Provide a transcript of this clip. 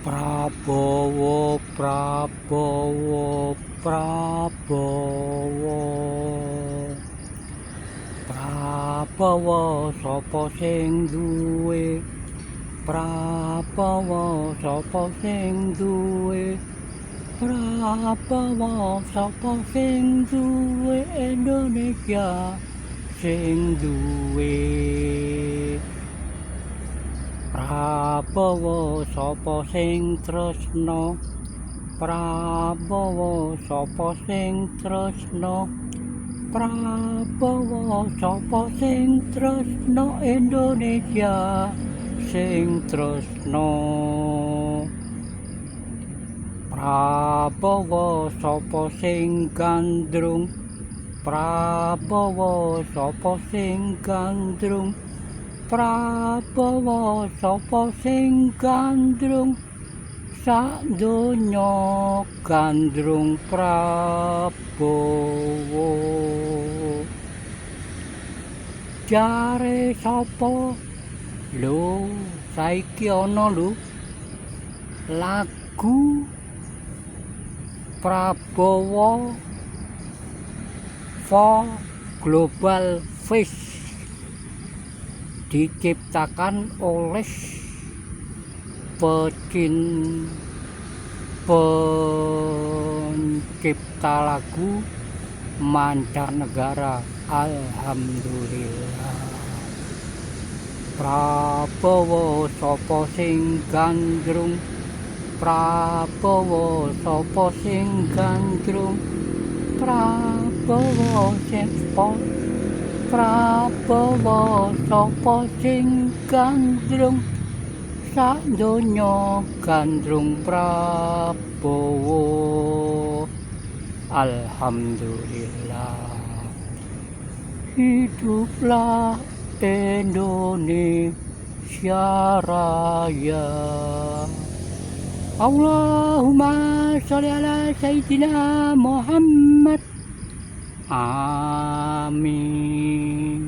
Prabowo, Prabowo, Prabowo. Prabowo sapa sing duwe? Prabowo sapa sing duwe? Prabowo sapa sing duwe? Indonesia sing duwe. Prabowo sapa sing tresna? Prabowo sapa sing tresna? Prabowo sapa sing tresna? Indonesia sing tresna. Prabowo sapa sing gandrung? Prabowo sapa sing gandrung? Prabowo sapa sing gandrung? Sak donya gandrung Prabowo. Jare sapa? Lho, saiki ana lho lagu Prabowo for Global Peace diciptakan oleh pencipta lagu mancanegara. Alhamdulillah. Prabowo sapa sing gandrung? Prabowo sapa sing gandrung? Prabowo sing sport. Prabowo sapa sing gandrung? Sak donya gandrung Prabowo. Alhamdulillah. Hiduplah Indonesia Raya. Allahumma sholli ala Sayyidina Muhammad. Amin.